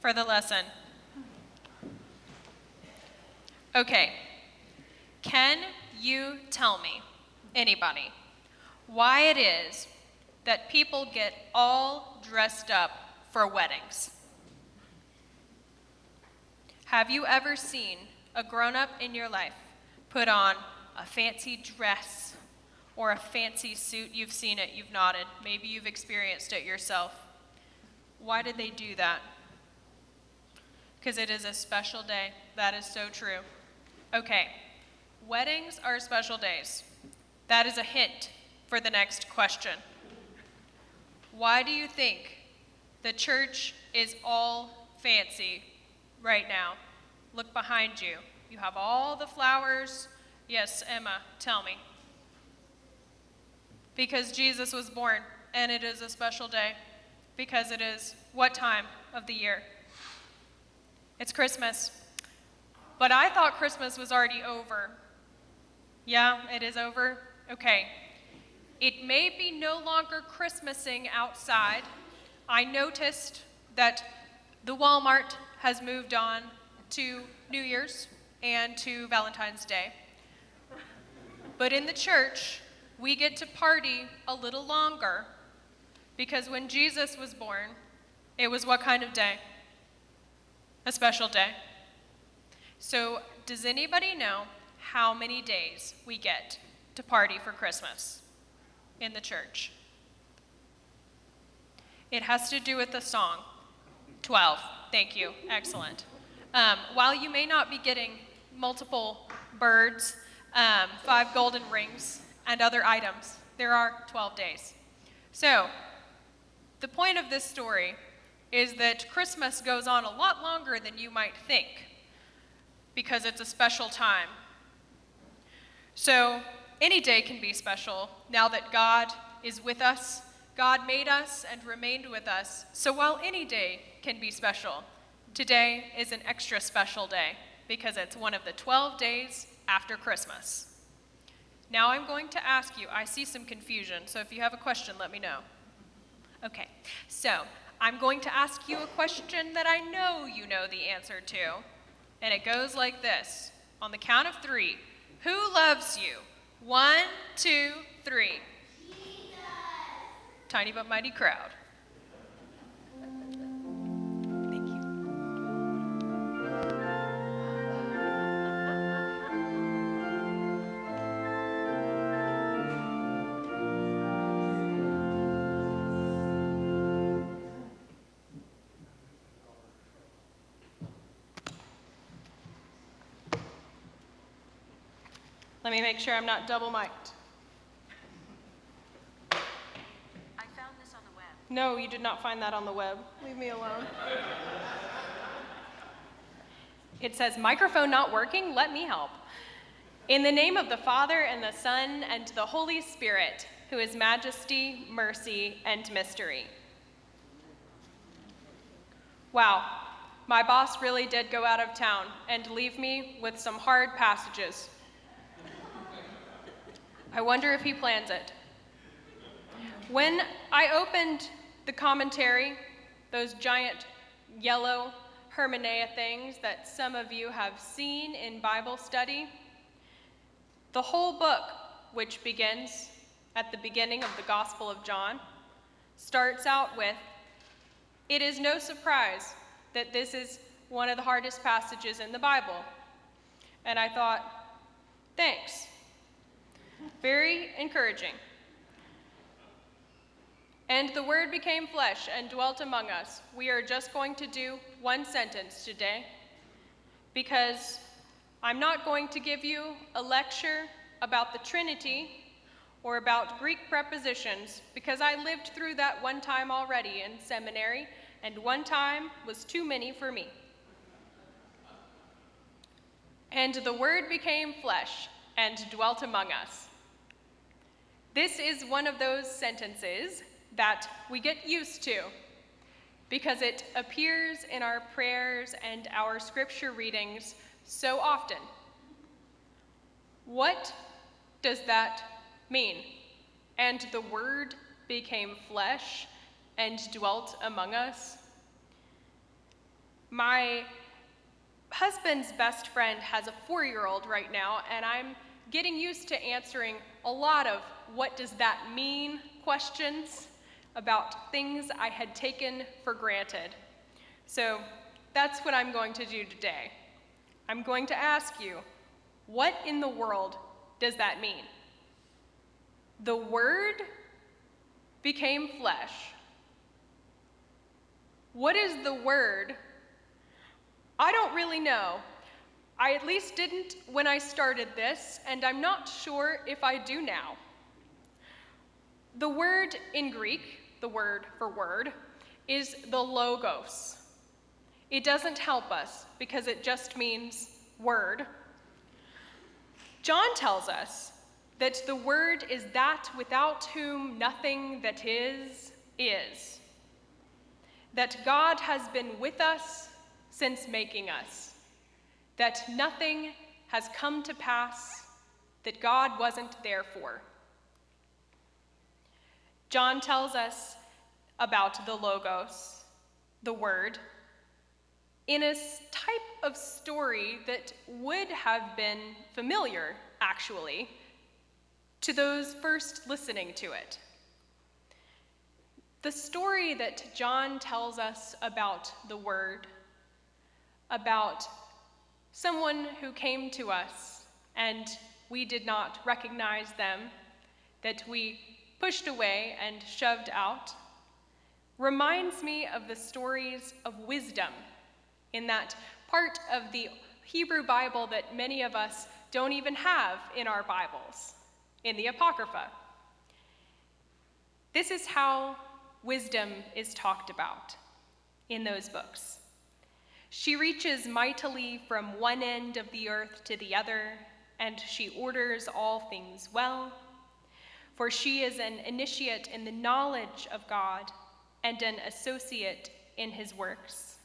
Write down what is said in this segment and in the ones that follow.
for the lesson. Okay, can you tell me, anybody, why it is that people get all dressed up for weddings? Have you ever seen a grown-up in your life put on a fancy dress or a fancy suit? You've seen it, you've nodded, maybe you've experienced it yourself. Why did they do that? Because it is a special day. That is so true. Okay, weddings are special days. That is a hint for the next question. Why do you think the church is all fancy right now? Look behind you. You have all the flowers. Yes, Emma, tell me. Because Jesus was born, and it is a special day. Because it is what time of the year? It's Christmas. But I thought Christmas was already over. Yeah, it is over? Okay. It may be no longer Christmasing outside. I noticed that the Walmart has moved on to New Year's and to Valentine's Day. But in the church, we get to party a little longer because when Jesus was born, it was what kind of day? A special day. So, does anybody know how many days we get to party for Christmas in the church? It has to do with the song. 12. Thank you. Excellent. While you may not be getting multiple birds, 5 golden rings, and other items, there are 12 days. So, the point of this story is that Christmas goes on a lot longer than you might think because it's a special time. So any day can be special now that God is with us. God made us and remained with us. So while any day can be special, today is an extra special day because it's one of the 12 days after Christmas. Now I'm going to ask you, I see some confusion, so if you have a question, let me know. Okay, so I'm going to ask you a question that I know you know the answer to, and it goes like this. On the count of 3, who loves you? 1, 2, 3. Jesus. Tiny but mighty crowd. Thank you. Let me make sure I'm not double mic'd. I found this on the web. No, you did not find that on the web. Leave me alone. It says, microphone not working? Let me help. In the name of the Father, and the Son, and the Holy Spirit, who is majesty, mercy, and mystery. Wow, my boss really did go out of town and leave me with some hard passages. I wonder if he plans it. When I opened the commentary, those giant yellow hermeneia things that some of you have seen in Bible study, the whole book, which begins at the beginning of the Gospel of John, starts out with, "It is no surprise that this is one of the hardest passages in the Bible." And I thought, thanks. Very encouraging. And the Word became flesh and dwelt among us. We are just going to do one sentence today because I'm not going to give you a lecture about the Trinity or about Greek prepositions because I lived through that one time already in seminary, and one time was too many for me. And the Word became flesh and dwelt among us. This is one of those sentences that we get used to because it appears in our prayers and our scripture readings so often. What does that mean? And the Word became flesh and dwelt among us? My husband's best friend has a 4-year-old right now, and I'm getting used to answering a lot of "what does that mean?" questions about things I had taken for granted. So that's what I'm going to do today. I'm going to ask you, what in the world does that mean? The Word became flesh. What is the Word? I don't really know. I at least didn't when I started this, and I'm not sure if I do now. The word in Greek, the word for word, is the logos. It doesn't help us because it just means word. John tells us that the Word is that without whom nothing that is. That God has been with us since making us. That nothing has come to pass that God wasn't there for. John tells us about the Logos, the Word, in a type of story that would have been familiar, actually, to those first listening to it. The story that John tells us about the Word, about someone who came to us and we did not recognize them, that we pushed away and shoved out, reminds me of the stories of wisdom in that part of the Hebrew Bible that many of us don't even have in our Bibles, in the Apocrypha. This is how wisdom is talked about in those books. She reaches mightily from one end of the earth to the other, and she orders all things well. For she is an initiate in the knowledge of God and an associate in his works.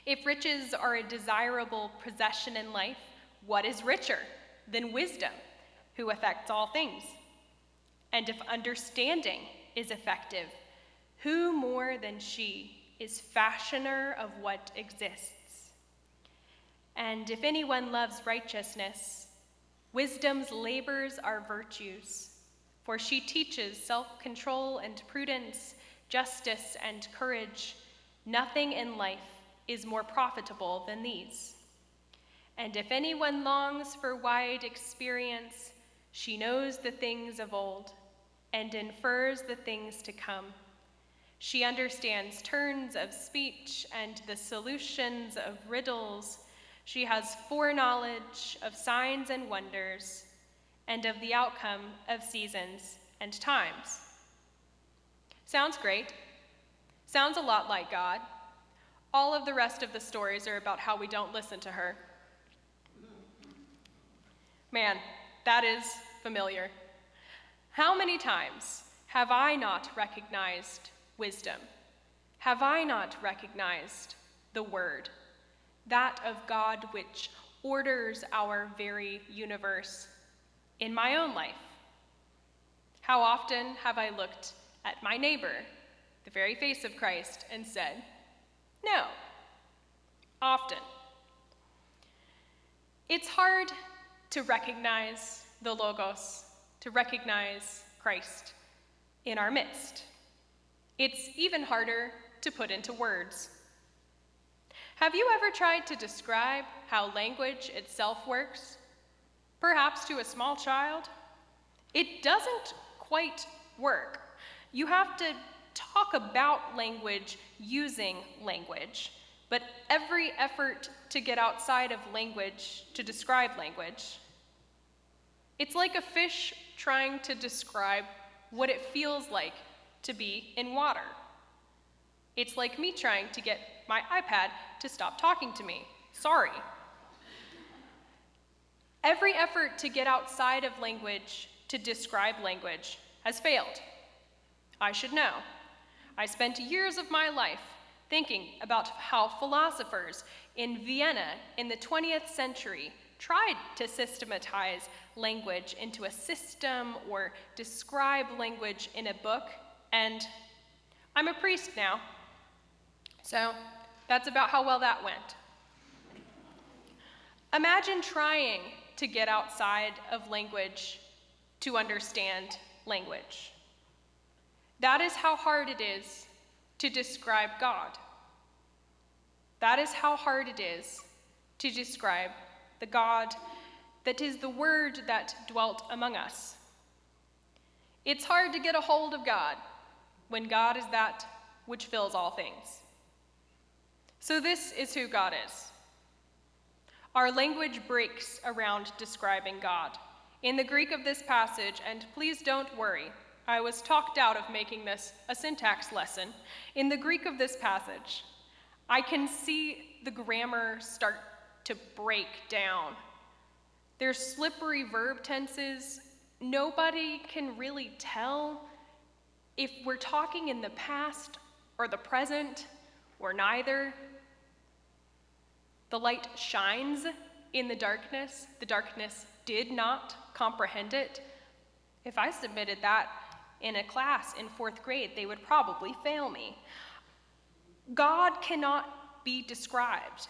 If riches are a desirable possession in life, what is richer than wisdom, who affects all things? And if understanding is effective, who more than she is fashioner of what exists? And if anyone loves righteousness, wisdom's labors are virtues, for she teaches self-control and prudence, justice and courage. Nothing in life is more profitable than these. And if anyone longs for wide experience, she knows the things of old and infers the things to come. She understands turns of speech and the solutions of riddles. She has foreknowledge of signs and wonders, and of the outcome of seasons and times. Sounds great. Sounds a lot like God. All of the rest of the stories are about how we don't listen to her. Man, that is familiar. How many times have I not recognized wisdom? Have I not recognized the Word, that of God which orders our very universe in my own life? How often have I looked at my neighbor, the very face of Christ, and said, no? Often. It's hard to recognize the Logos, to recognize Christ in our midst. It's even harder to put into words. Have you ever tried to describe how language itself works? Perhaps to a small child? It doesn't quite work. You have to talk about language using language, but every effort to get outside of language to describe language, it's like a fish trying to describe what it feels like to be in water. It's like me trying to get my iPad to stop talking to me. Sorry. Every effort to get outside of language to describe language has failed. I should know. I spent years of my life thinking about how philosophers in Vienna in the 20th century tried to systematize language into a system or describe language in a book, and I'm a priest now. So That's about how well that went. Imagine trying to get outside of language to understand language. That is how hard it is to describe God. That is how hard it is to describe the God that is the Word that dwelt among us. It's hard to get a hold of God when God is that which fills all things. So this is who God is. Our language breaks around describing God. In the Greek of this passage, and please don't worry, I was talked out of making this a syntax lesson. In the Greek of this passage, I can see the grammar start to break down. There's slippery verb tenses. Nobody can really tell if we're talking in the past or the present or neither. The light shines in the darkness. The darkness did not comprehend it. If I submitted that in a class in 4th grade, they would probably fail me. God cannot be described.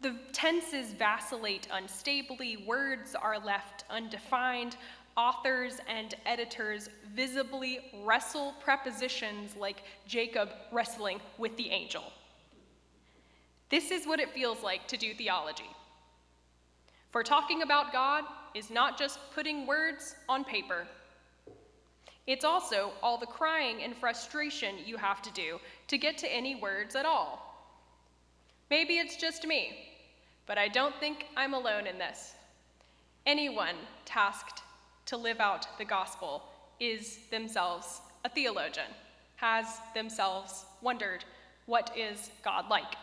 The tenses vacillate unstably, words are left undefined, authors and editors visibly wrestle prepositions like Jacob wrestling with the angel. This is what it feels like to do theology. For talking about God is not just putting words on paper. It's also all the crying and frustration you have to do to get to any words at all. Maybe it's just me, but I don't think I'm alone in this. Anyone tasked to live out the gospel is themselves a theologian, has themselves wondered, what is God like?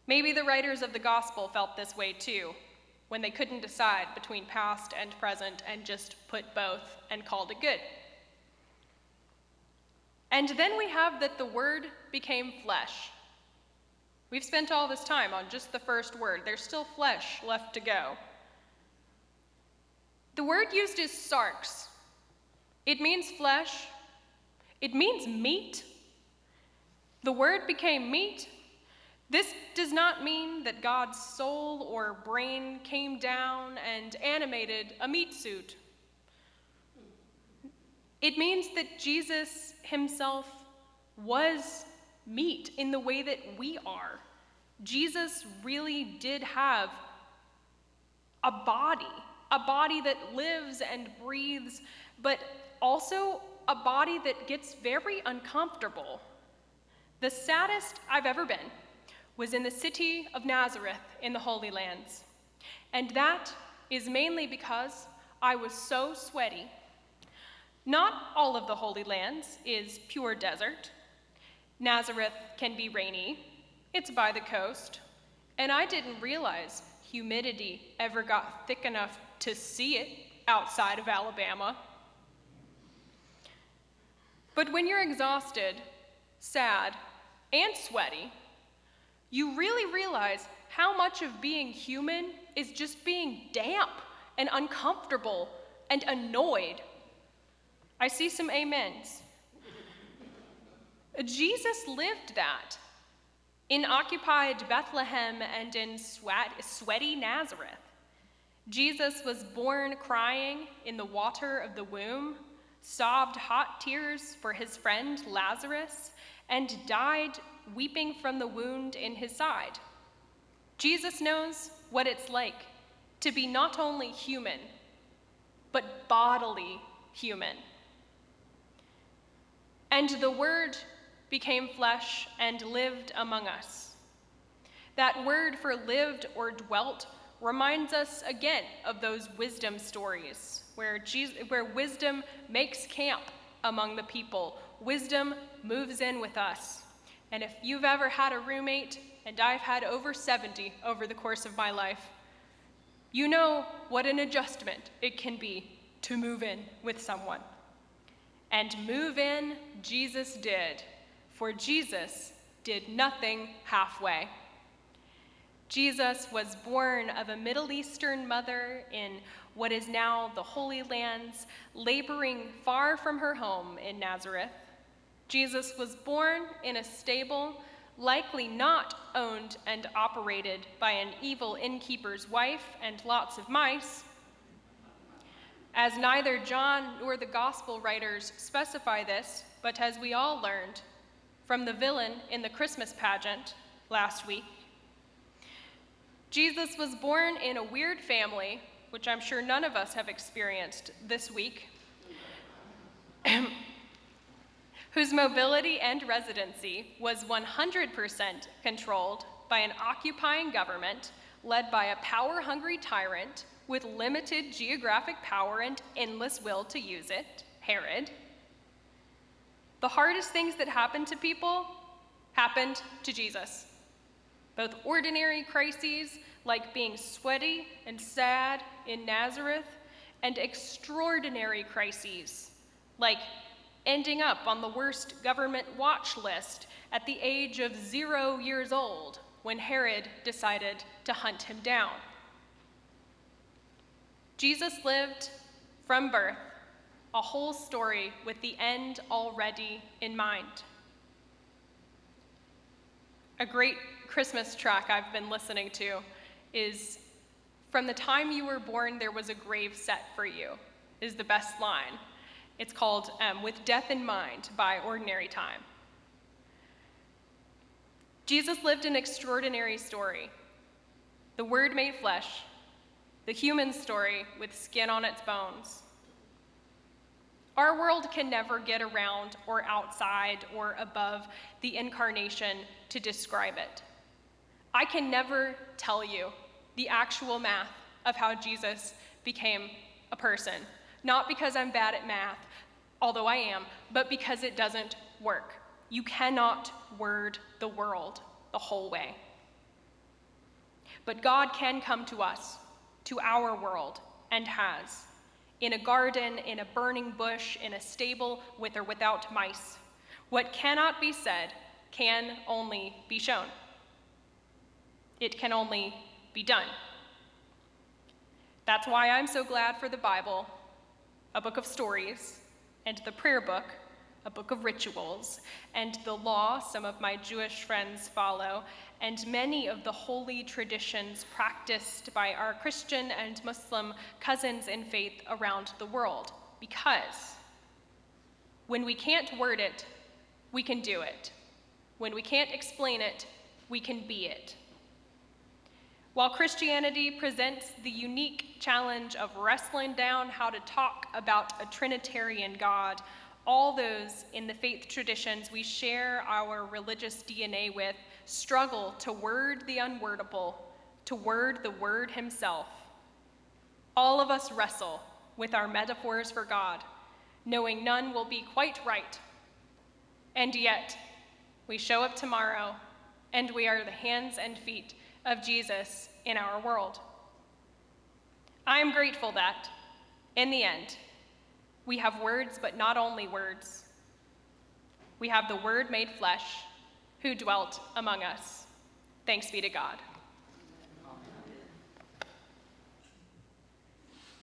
Maybe the writers of the gospel felt this way too, when they couldn't decide between past and present and just put both and called it good. And then we have that the Word became flesh. We've spent all this time on just the first word. There's still flesh left to go. The word used is sarx. It means flesh. It means meat. The Word became meat. This does not mean that God's soul or brain came down and animated a meat suit. It means that Jesus himself was meat in the way that we are. Jesus really did have a body that lives and breathes, but also a body that gets very uncomfortable. The saddest I've ever been was in the city of Nazareth in the Holy Lands. And that is mainly because I was so sweaty. Not all of the Holy Lands is pure desert. Nazareth can be rainy. It's by the coast. And I didn't realize humidity ever got thick enough to see it outside of Alabama. But when you're exhausted, sad, and sweaty, you really realize how much of being human is just being damp and uncomfortable and annoyed. I see some amens. Jesus lived that in occupied Bethlehem and in sweaty Nazareth. Jesus was born crying in the water of the womb, sobbed hot tears for his friend Lazarus, and died weeping from the wound in his side. Jesus knows what it's like to be not only human, but bodily human. And the Word became flesh and lived among us. That word for lived or dwelt reminds us again of those wisdom stories where wisdom makes camp among the people. Wisdom moves in with us. And if you've ever had a roommate, and I've had over 70 over the course of my life, you know what an adjustment it can be to move in with someone. And move in Jesus did, for Jesus did nothing halfway. Jesus was born of a Middle Eastern mother in what is now the Holy Lands, laboring far from her home in Nazareth. Jesus was born in a stable, likely not owned and operated by an evil innkeeper's wife and lots of mice. As neither John nor the gospel writers specify this, but as we all learned from the villain in the Christmas pageant last week, Jesus was born in a weird family, which I'm sure none of us have experienced this week, whose mobility and residency was 100% controlled by an occupying government led by a power-hungry tyrant with limited geographic power and endless will to use it, Herod. The hardest things that happened to people happened to Jesus. Both ordinary crises, like being sweaty and sad in Nazareth, and extraordinary crises, like ending up on the worst government watch list at the age of 0 years old when Herod decided to hunt him down. Jesus lived from birth a whole story with the end already in mind. A great Christmas track I've been listening to is, "From the time you were born, there was a grave set for you," is the best line. It's called "With Death in Mind" by Ordinary Time. Jesus lived an extraordinary story. The Word made flesh, the human story with skin on its bones. Our world can never get around or outside or above the incarnation to describe it. I can never tell you the actual math of how Jesus became a person. Not because I'm bad at math, although I am, but because it doesn't work. You cannot word the world the whole way. But God can come to us, to our world, and has. In a garden, in a burning bush, in a stable with or without mice. What cannot be said can only be shown. It can only be done. That's why I'm so glad for the Bible, a book of stories, and the prayer book, a book of rituals, and the law some of my Jewish friends follow, and many of the holy traditions practiced by our Christian and Muslim cousins in faith around the world. Because when we can't word it, we can do it. When we can't explain it, we can be it. While Christianity presents the unique challenge of wrestling down how to talk about a Trinitarian God, all those in the faith traditions we share our religious DNA with struggle to word the unwordable, to word the Word himself. All of us wrestle with our metaphors for God, knowing none will be quite right. And yet, we show up tomorrow, and we are the hands and feet of Jesus in our world. I am grateful that, in the end, we have words, but not only words. We have the Word made flesh, who dwelt among us. Thanks be to God.